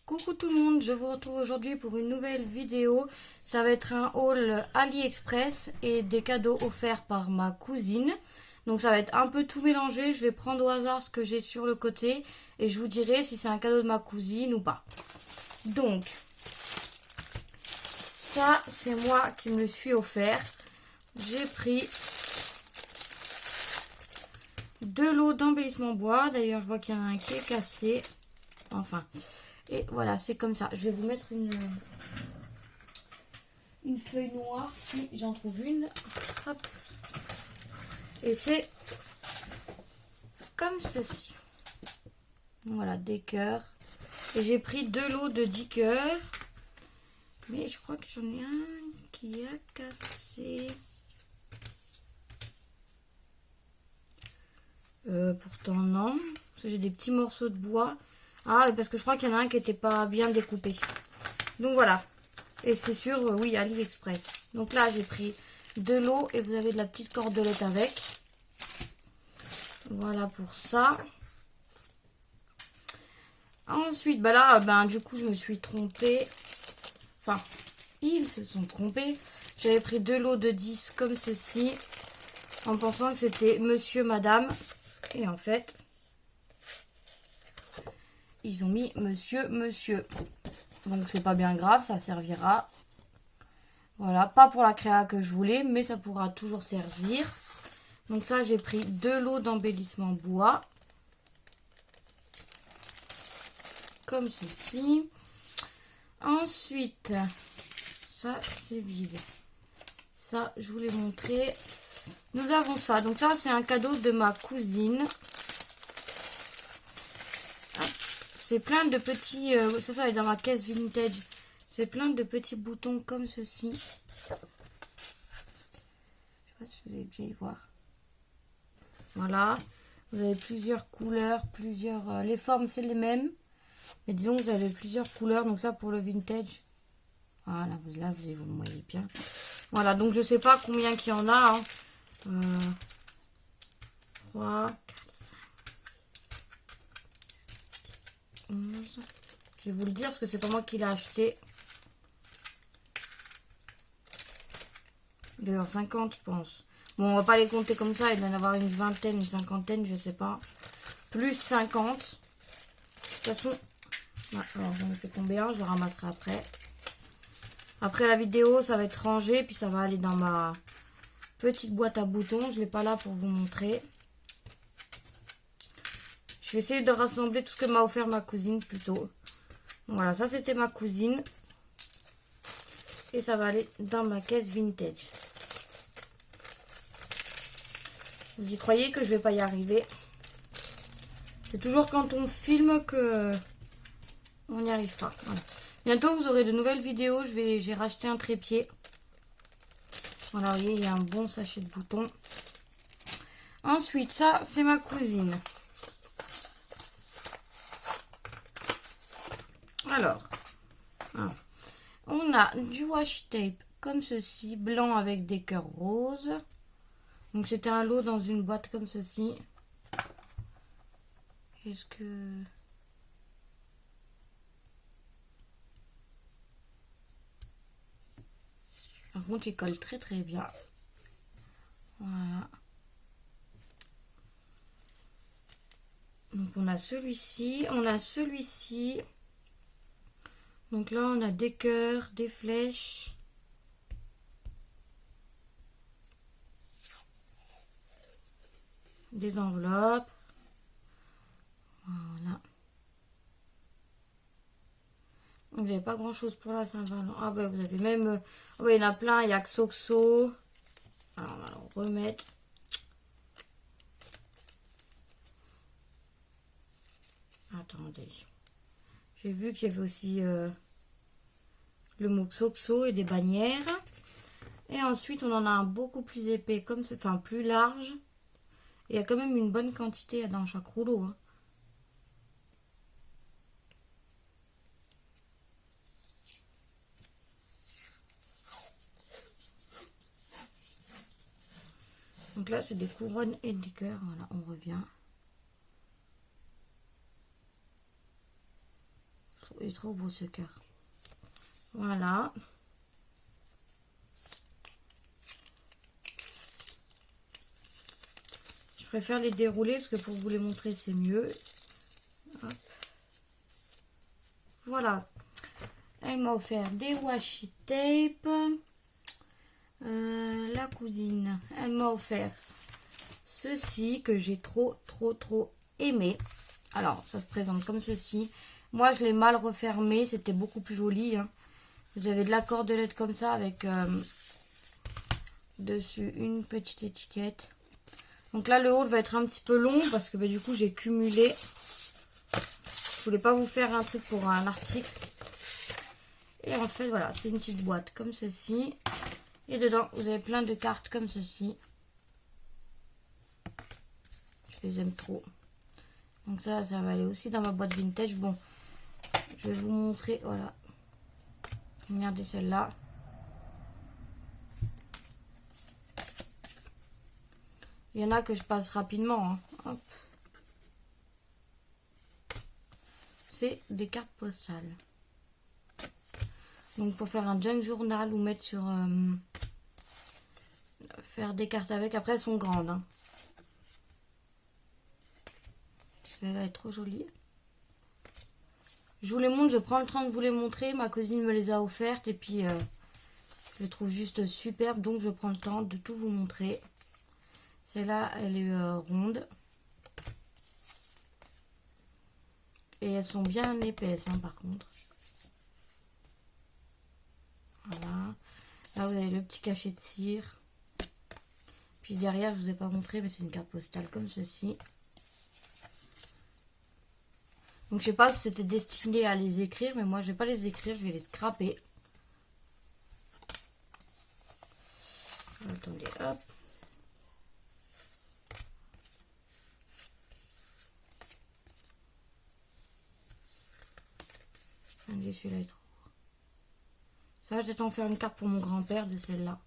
Coucou tout le monde, je vous retrouve aujourd'hui pour une nouvelle vidéo. Ça va être un haul AliExpress et des cadeaux offerts par ma cousine. Donc ça va être un peu tout mélangé, je vais prendre au hasard ce que j'ai sur le côté et je vous dirai si c'est un cadeau de ma cousine ou pas. Donc, ça c'est moi qui me le suis offert. J'ai pris 2 lots d'embellissement bois. D'ailleurs je vois qu'il y en a un qui est cassé. Enfin... Et voilà, c'est comme ça. Je vais vous mettre une feuille noire si j'en trouve une. Hop. Et c'est comme ceci. Voilà, des cœurs. Et j'ai pris 2 lots de 10 cœurs. Mais je crois que j'en ai un qui a cassé. Pourtant non. Parce que j'ai des petits morceaux de bois. Ah, parce que je crois qu'il y en a un qui n'était pas bien découpé. Donc voilà. Et c'est sur, oui, AliExpress. Donc là, j'ai pris 2 lots et vous avez de la petite cordelette avec. Voilà pour ça. Ensuite, bah là, du coup, je me suis trompée. Enfin, ils se sont trompés. J'avais pris 2 lots de 10 comme ceci. En pensant que c'était monsieur, madame. Et en fait, ils ont mis monsieur, monsieur. Donc c'est pas bien grave, ça servira. Voilà, pas pour la créa que je voulais, mais ça pourra toujours servir. Donc ça, j'ai pris 2 lots d'embellissement bois. Comme ceci. Ensuite, ça c'est vide. Ça, je vous l'ai montré. Nous avons ça. Donc ça, c'est un cadeau de ma cousine. C'est plein de petits... ça est dans ma caisse vintage. C'est plein de petits boutons comme ceci. Je sais pas si vous allez bien y voir. Voilà. Vous avez plusieurs couleurs, plusieurs... les formes, c'est les mêmes. Mais disons que vous avez plusieurs couleurs. Donc ça, pour le vintage. Voilà, là, vous le voyez bien. Voilà, donc je sais pas combien qu'il y en a. 3, 4, 11. Je vais vous le dire parce que c'est pas moi qui l'ai acheté. D'ailleurs, 50, je pense. Bon, on va pas les compter comme ça. Il doit y en avoir une vingtaine, une cinquantaine, je sais pas. Plus 50. De toute façon, alors j'en ai fait tomber un, je le ramasserai après. Après la vidéo, ça va être rangé, puis ça va aller dans ma petite boîte à boutons. Je l'ai pas là pour vous montrer. Je vais essayer de rassembler tout ce que m'a offert ma cousine plutôt. Voilà, ça c'était ma cousine. Et ça va aller dans ma caisse vintage. Vous y croyez que je vais pas y arriver? C'est toujours quand on filme que on n'y arrive pas. Voilà. Bientôt vous aurez de nouvelles vidéos. J'ai racheté un trépied. Voilà, vous voyez, il y a un bon sachet de boutons. Ensuite, ça c'est ma cousine. Alors, on a du washi tape comme ceci, blanc avec des cœurs roses. Donc c'était un lot dans une boîte comme ceci. Est-ce que... Par contre, il colle très très bien. Voilà. Donc on a celui-ci, on a celui-ci. Donc là, on a des cœurs, des flèches. Des enveloppes. Voilà. Vous n'avez pas grand chose pour la Saint-Valentin. Ah bah vous avez même... Oh bah, il y en a plein, il y a Xoxo. Alors on va le remettre. Attendez. J'ai vu qu'il y avait aussi le mot Xoxo et des bannières. Et ensuite on en a un beaucoup plus épais, comme ce... enfin plus large. Et il y a quand même une bonne quantité dans chaque rouleau. Hein. Donc là, c'est des couronnes et des cœurs. Voilà, on revient. il est trop beau ce cœur. Voilà. Je préfère les dérouler parce que pour vous les montrer c'est mieux. Hop. Voilà. Elle m'a offert des washi tape. La cousine, elle m'a offert ceci que j'ai trop aimé. Alors, ça se présente comme ceci. Moi, je l'ai mal refermé. C'était beaucoup plus joli. Hein. Vous avez de la cordelette comme ça avec dessus une petite étiquette. Donc là, le haul va être un petit peu long parce que du coup, j'ai cumulé. Je voulais pas vous faire un truc pour un article. Et en fait, voilà, c'est une petite boîte comme ceci. Et dedans, vous avez plein de cartes comme ceci. Je les aime trop. Donc ça va aller aussi dans ma boîte vintage. Bon, je vais vous montrer, voilà. Regardez celle-là. Il y en a que je passe rapidement. Hein. Hop. C'est des cartes postales. Donc pour faire un junk journal ou mettre sur... faire des cartes avec. Après, elles sont grandes. Hein. Celle-là est trop jolie. Je vous les montre, je prends le temps de vous les montrer. Ma cousine me les a offertes et puis je les trouve juste superbes. Donc je prends le temps de tout vous montrer. Celle-là, elle est ronde. Et elles sont bien épaisses hein, par contre. Voilà. Là, vous avez le petit cachet de cire. Puis derrière, je vous ai pas montré, mais c'est une carte postale comme ceci. Donc je sais pas si c'était destiné à les écrire, mais moi je vais pas les écrire, je vais les scraper. Attendez, hop. Attendez, celui-là est trop gros. Ça, je vais peut-être en faire une carte pour mon grand-père de celle-là.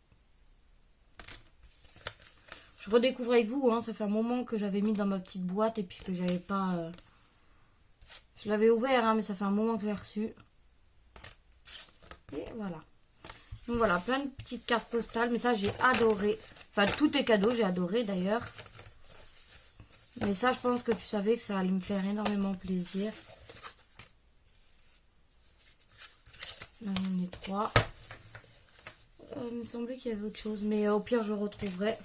Je redécouvre avec vous, hein, ça fait un moment que j'avais mis dans ma petite boîte et puis que j'avais pas... Je l'avais ouvert, hein, mais ça fait un moment que je l'ai reçu. Et voilà. Donc voilà, plein de petites cartes postales. Mais ça, j'ai adoré. Enfin, tout est cadeau, j'ai adoré d'ailleurs. Mais ça, je pense que tu savais que ça allait me faire énormément plaisir. Là, j'en ai 3. Il me semblait qu'il y avait autre chose. Mais au pire, je retrouverai.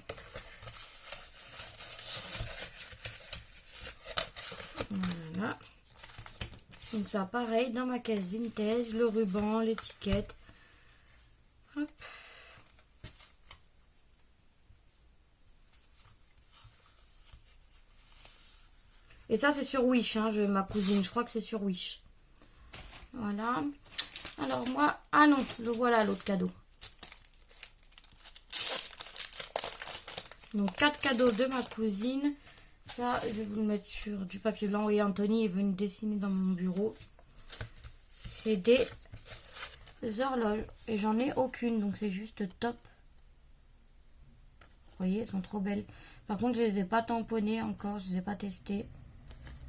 Voilà. Donc ça, pareil, dans ma caisse vintage, le ruban, l'étiquette. Hop. Et ça, c'est sur Wish, hein, ma cousine. Je crois que c'est sur Wish. Voilà. Alors moi... Ah non, le voilà l'autre cadeau. Donc 4 cadeaux de ma cousine. Ça, je vais vous le mettre sur du papier blanc. Et Anthony est venu dessiner dans mon bureau. C'est des horloges. Et j'en ai aucune, donc c'est juste top. Vous voyez, elles sont trop belles. Par contre, je les ai pas tamponnées encore. Je les ai pas testées.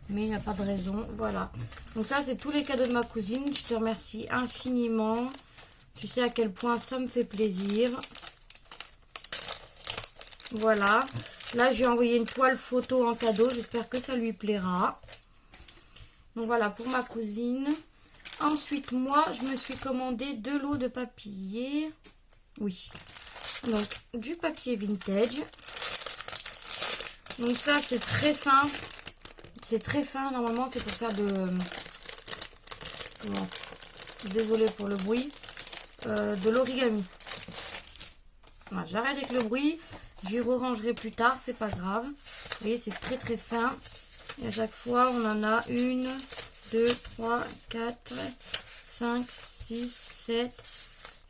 Mais il n'y a pas de raison. Voilà. Donc ça, c'est tous les cadeaux de ma cousine. Je te remercie infiniment. Tu sais à quel point ça me fait plaisir. Voilà. Là, je lui ai envoyé une toile photo en cadeau. J'espère que ça lui plaira. Donc voilà pour ma cousine. Ensuite, moi, je me suis commandé 2 lots de papier. Oui. Donc, du papier vintage. Donc ça, c'est très simple. C'est très fin. Normalement, c'est pour faire de... Bon, désolée pour le bruit. De l'origami. Voilà, j'arrête avec le bruit. J'y rangerai plus tard, c'est pas grave. Vous voyez, c'est très fin. Et à chaque fois, on en a 1, 2, 3, 4, 5, 6, 7,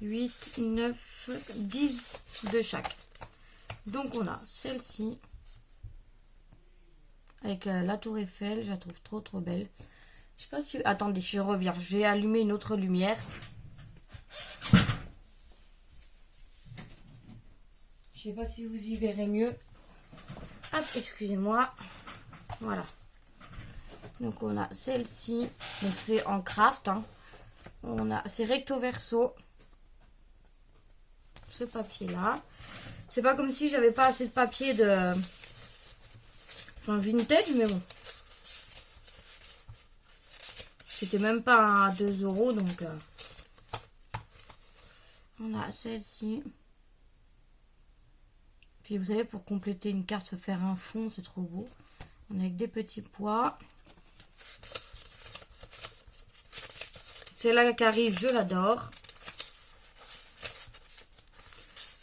8, 9, 10 de chaque. Donc, on a celle-ci. Avec la tour Eiffel, je la trouve trop belle. Je sais pas si... Attendez, je reviens. Je vais allumer une autre lumière. Je sais pas si vous y verrez mieux. Hop, excusez-moi. Voilà. Donc on a celle-ci, donc c'est en craft, hein. C'est recto verso, ce papier là. C'est pas comme si j'avais pas assez de papier de vintage, mais bon. C'était même pas à 2 €, donc on a celle-ci. Puis vous savez, pour compléter une carte, se faire un fond, c'est trop beau. On a avec des petits pois. Celle-là qui arrive, je l'adore.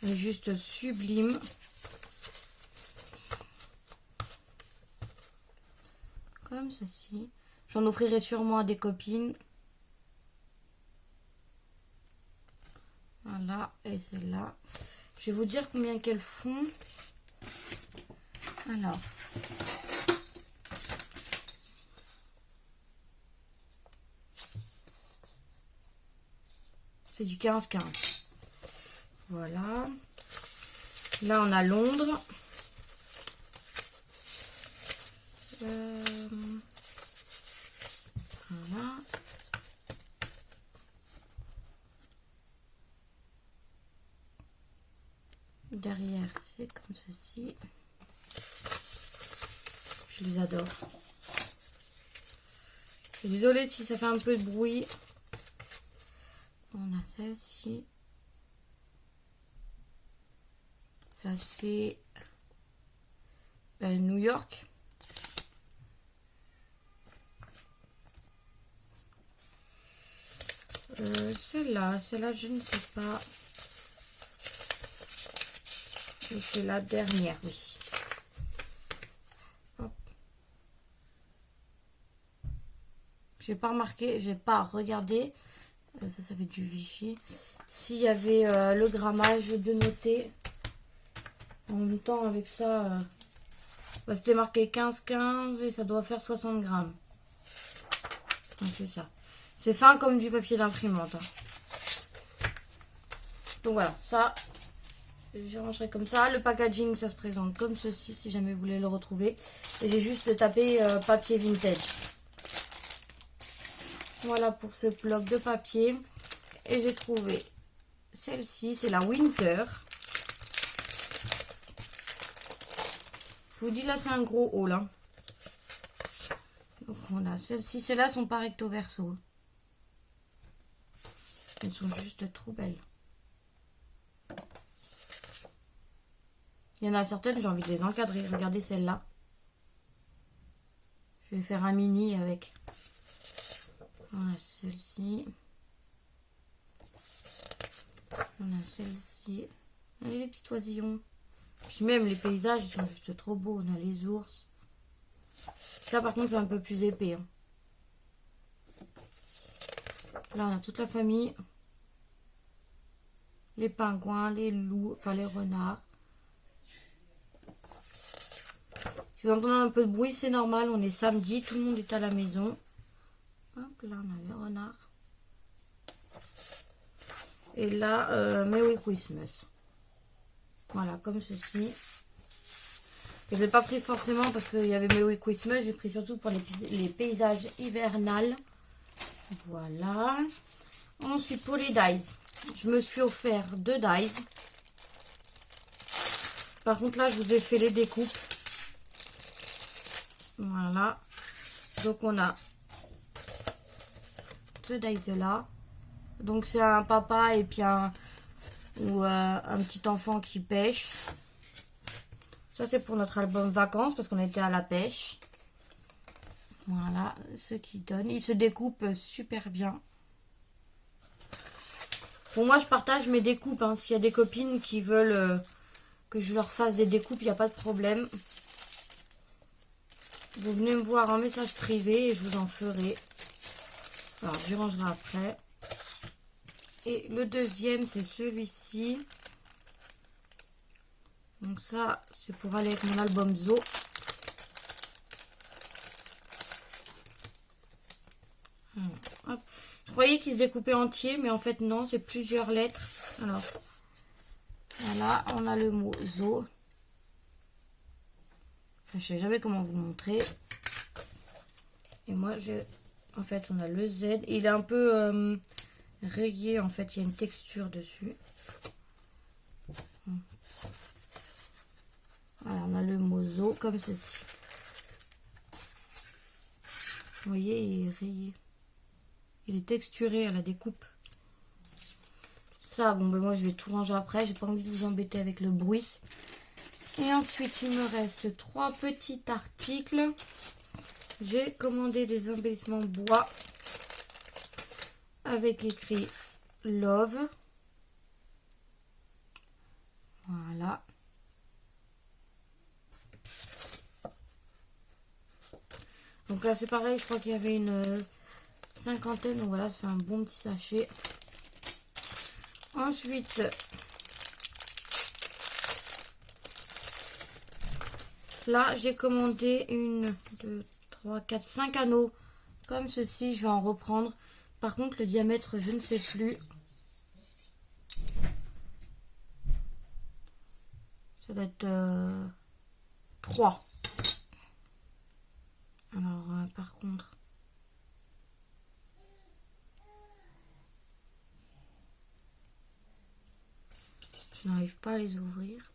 Elle est juste sublime. Comme ceci. J'en offrirai sûrement à des copines. Voilà, et celle-là. Je vais vous dire combien qu'elles font. Alors. C'est du 15-15. Voilà. Là, on a Londres. Voilà. Derrière, c'est comme ceci. Je les adore. Je suis désolée si ça fait un peu de bruit. On a celle-ci. Ça, c'est New York. Celle-là, je ne sais pas. C'est la dernière, oui. J'ai pas remarqué, j'ai pas regardé. Ça fait du Vichy. S'il y avait le grammage de noter. En même temps, avec ça, c'était marqué 15-15 et ça doit faire 60 grammes. Donc c'est ça. C'est fin comme du papier d'imprimante. Hein. Donc voilà, ça, je rangerai comme ça. Le packaging, ça se présente comme ceci, si jamais vous voulez le retrouver. Et j'ai juste tapé papier vintage. Voilà pour ce bloc de papier. Et j'ai trouvé celle-ci, c'est la Winter. Je vous dis là, c'est un gros haul. Hein. Donc on a celle-ci, celles-là sont pas recto verso. Elles sont juste trop belles. Il y en a certaines, j'ai envie de les encadrer. Regardez celle-là. Je vais faire un mini avec. On a celle-ci. On a celle-ci. Allez, les petits oisillons. Puis même les paysages, ils sont juste trop beaux. On a les ours. Ça, par contre, c'est un peu plus épais. Hein. Là, on a toute la famille. Les pingouins, les loups, enfin les renards. Si vous entendez un peu de bruit, c'est normal. On est samedi, tout le monde est à la maison. Hop, là, on a les renards. Et là, Merry Christmas. Voilà, comme ceci. Je ne l'ai pas pris forcément parce qu'il y avait Merry Christmas. J'ai pris surtout pour les paysages hivernales. Voilà. Ensuite, pour les dies. Je me suis offert 2 dies. Par contre, là, je vous ai fait les découpes. Voilà. Donc, on a ce dies là. Donc, c'est un papa et puis un petit enfant qui pêche. Ça, c'est pour notre album vacances parce qu'on était à la pêche. Voilà, ce qui donne. Il se découpe super bien. Pour moi, je partage mes découpes. Hein. S'il y a des copines qui veulent que je leur fasse des découpes, il n'y a pas de problème. Vous venez me voir en message privé et je vous en ferai. Alors, je rangerai après. Et le deuxième, c'est celui-ci. Donc ça, c'est pour aller avec mon album Zo. Hop. Je croyais qu'il se découpait entier, mais en fait non, c'est plusieurs lettres. Alors, voilà, on a le mot Zo. Enfin, je sais jamais comment vous montrer. Et moi, en fait, on a le Z. Il est un peu rayé. En fait, il y a une texture dessus. Voilà, on a le mozo comme ceci. Vous voyez, il est rayé. Il est texturé à la découpe. Ça, bon, ben moi, je vais tout ranger après. J'ai pas envie de vous embêter avec le bruit. Et ensuite, il me reste 3 petits articles. J'ai commandé des embellissements bois avec écrit Love. Voilà. Donc là, c'est pareil, je crois qu'il y avait une cinquantaine. Donc voilà, ça fait un bon petit sachet. Ensuite, là, j'ai commandé 1, 2, 3, 4, 5 anneaux comme ceci. Je vais en reprendre. Par contre, le diamètre, je ne sais plus. Ça doit être 3. Alors, par contre, je n'arrive pas à les ouvrir.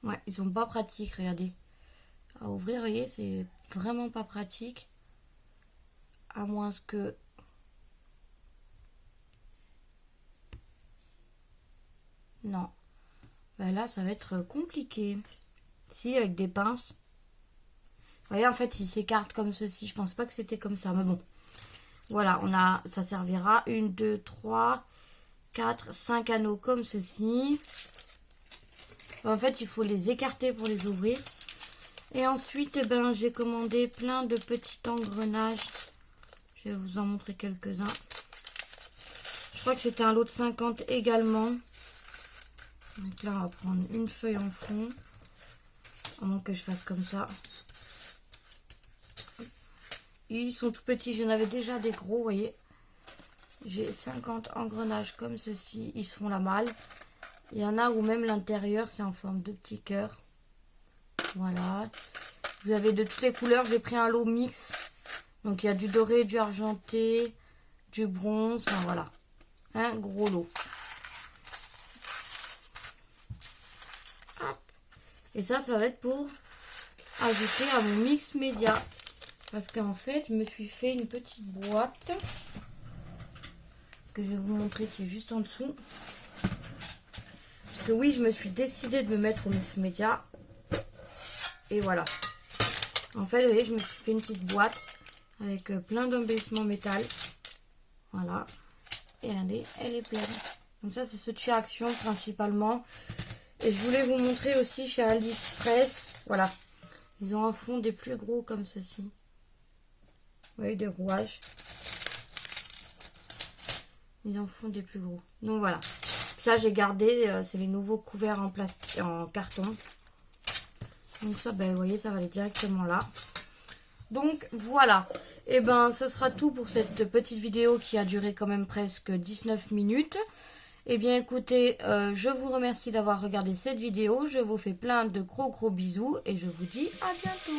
Ouais, ils sont pas pratiques, regardez. À ouvrir, vous voyez, c'est vraiment pas pratique. À moins que... Non. Ben là, ça va être compliqué. Si, avec des pinces. Vous voyez, en fait, il s'écarte comme ceci. Je pense pas que c'était comme ça, mais bon. Voilà, on a, ça servira 1, 2, 3, 4, 5 anneaux comme ceci. En fait, il faut les écarter pour les ouvrir. Et ensuite, eh ben, j'ai commandé plein de petits engrenages. Je vais vous en montrer quelques-uns. Je crois que c'était un lot de 50 également. Donc là, on va prendre une feuille en fond. À moins que je fasse comme ça. Ils sont tout petits. J'en avais déjà des gros, vous voyez. J'ai 50 engrenages comme ceci. Ils se font la malle. Il y en a où même l'intérieur, c'est en forme de petits cœurs. Voilà. Vous avez de toutes les couleurs. J'ai pris un lot mix. Donc il y a du doré, du argenté, du bronze. Enfin voilà. Un gros lot. Hop. Et ça va être pour ajouter à mon mix média. Parce qu'en fait, je me suis fait une petite boîte. Que je vais vous montrer qui est juste en dessous. Parce que oui, je me suis décidée de me mettre au mix média. Et voilà. En fait, vous voyez, je me suis fait une petite boîte avec plein d'embellissements métal. Voilà. Et regardez, elle est pleine. Donc ça, c'est ce chez Action principalement. Et je voulais vous montrer aussi chez AliExpress. Voilà. Ils ont un fond des plus gros comme ceci. Vous voyez, des rouages. Ils en font des plus gros. Donc voilà. Ça, j'ai gardé. C'est les nouveaux couverts en plastique, en carton. Donc ça, ben, vous voyez, ça va aller directement là. Donc voilà. Et ben, ce sera tout pour cette petite vidéo qui a duré quand même presque 19 minutes. Eh bien, écoutez, je vous remercie d'avoir regardé cette vidéo. Je vous fais plein de gros bisous et je vous dis à bientôt.